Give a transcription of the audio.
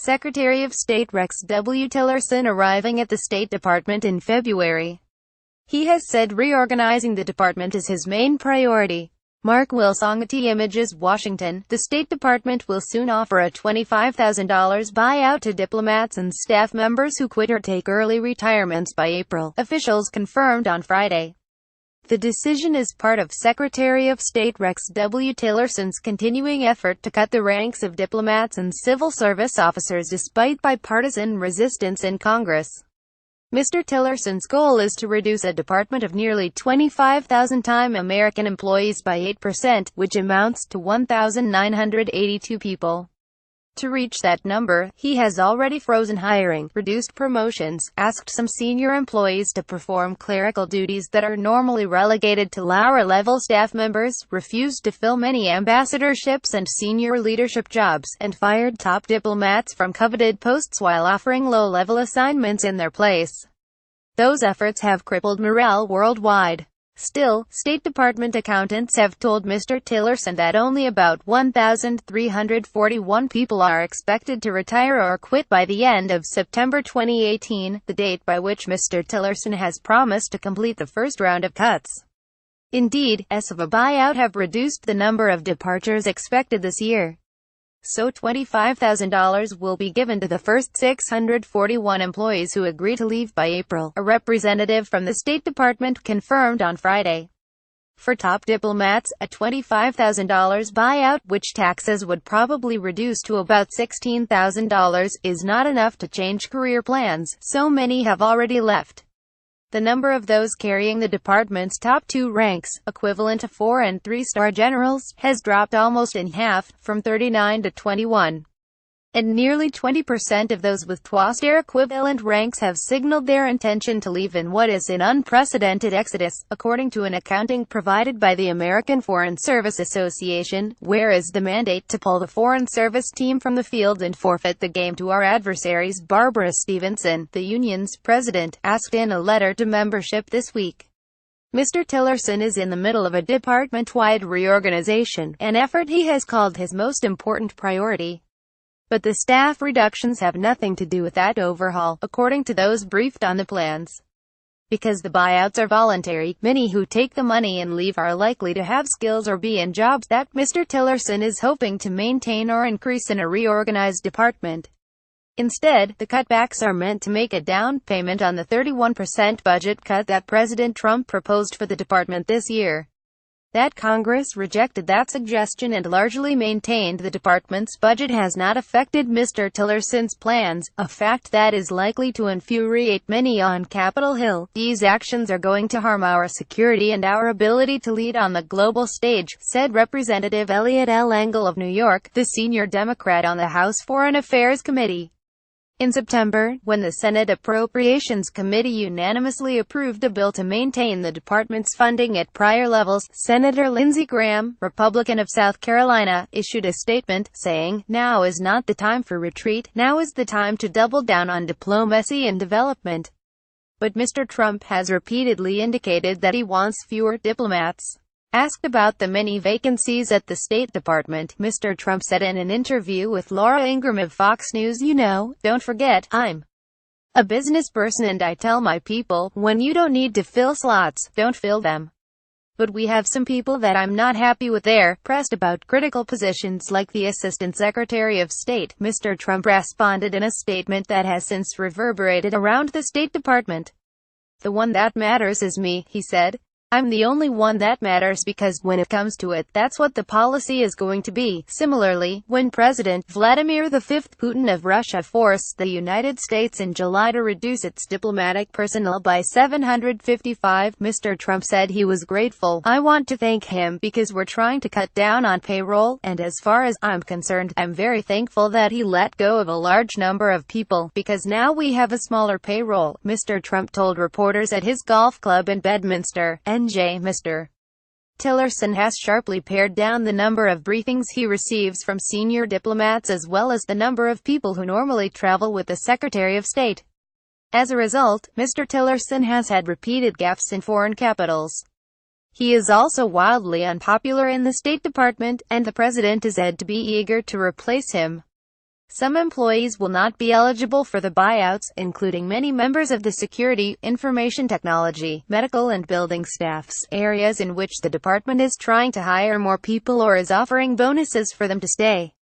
Secretary of State Rex W. Tillerson arriving at the State Department in February. He has said reorganizing the department is his main priority. Mark WilsonGetty Images Washington. The State Department will soon offer a $25,000 buyout to diplomats and staff members who quit or take early retirements by April, officials confirmed on Friday. The decision is part of Secretary of State Rex W. Tillerson's continuing effort to cut the ranks of diplomats and civil service officers despite bipartisan resistance in Congress. Mr. Tillerson's goal is to reduce a department of nearly 25,000 time American employees by 8%, which amounts to 1,982 people. To reach that number, he has already frozen hiring, reduced promotions, asked some senior employees to perform clerical duties that are normally relegated to lower-level staff members, refused to fill many ambassadorships and senior leadership jobs, and fired top diplomats from coveted posts while offering low-level assignments in their place. Those efforts have crippled morale worldwide. Still, State Department accountants have told Mr. Tillerson that only about 1,341 people are expected to retire or quit by the end of September 2018, the date by which Mr. Tillerson has promised to complete the first round of cuts. Indeed, of a buyout have reduced the number of departures expected this year. So $25,000 will be given to the first 641 employees who agree to leave by April, a representative from the State Department confirmed on Friday. For top diplomats, a $25,000 buyout, which taxes would probably reduce to about $16,000, is not enough to change career plans, so many have already left. The number of those carrying the department's top two ranks, equivalent to 4- and 3-star generals, has dropped almost in half, from 39 to 21. And nearly 20% of those with 2-star equivalent ranks have signaled their intention to leave in what is an unprecedented exodus, according to an accounting provided by the American Foreign Service Association, whereas the mandate to pull the Foreign Service team from the field and forfeit the game to our adversaries. Barbara Stevenson, the union's president, asked in a letter to membership this week. Mr. Tillerson is in the middle of a department-wide reorganization, an effort he has called his most important priority. But the staff reductions have nothing to do with that overhaul, according to those briefed on the plans. Because the buyouts are voluntary, many who take the money and leave are likely to have skills or be in jobs that Mr. Tillerson is hoping to maintain or increase in a reorganized department. Instead, the cutbacks are meant to make a down payment on the 31% budget cut that President Trump proposed for the department this year. That Congress rejected that suggestion and largely maintained the department's budget has not affected Mr. Tillerson's plans, a fact that is likely to infuriate many on Capitol Hill. These actions are going to harm our security and our ability to lead on the global stage, said Representative Eliot L. Engel of New York, the senior Democrat on the House Foreign Affairs Committee. In September, when the Senate Appropriations Committee unanimously approved a bill to maintain the department's funding at prior levels, Senator Lindsey Graham, Republican of South Carolina, issued a statement, saying, "Now is not the time for retreat, now is the time to double down on diplomacy and development." But Mr. Trump has repeatedly indicated that he wants fewer diplomats. Asked about the many vacancies at the State Department, Mr. Trump said in an interview with Laura Ingraham of Fox News, "Don't forget, I'm a business person and I tell my people, when you don't need to fill slots, don't fill them. But we have some people that I'm not happy with there." Pressed about critical positions like the Assistant Secretary of State, Mr. Trump responded in a statement that has since reverberated around the State Department. "The one that matters is me," he said. "I'm the only one that matters because, when it comes to it, that's what the policy is going to be." Similarly, when President Vladimir V. Putin of Russia forced the United States in July to reduce its diplomatic personnel by 755, Mr. Trump said he was grateful. "I want to thank him because we're trying to cut down on payroll, and as far as I'm concerned, I'm very thankful that he let go of a large number of people, because now we have a smaller payroll," Mr. Trump told reporters at his golf club in Bedminster, NJ. Mr. Tillerson has sharply pared down the number of briefings he receives from senior diplomats as well as the number of people who normally travel with the Secretary of State. As a result, Mr. Tillerson has had repeated gaffes in foreign capitals. He is also wildly unpopular in the State Department, and the president is said to be eager to replace him. Some employees will not be eligible for the buyouts, including many members of the security, information technology, medical and building staffs, areas in which the department is trying to hire more people or is offering bonuses for them to stay.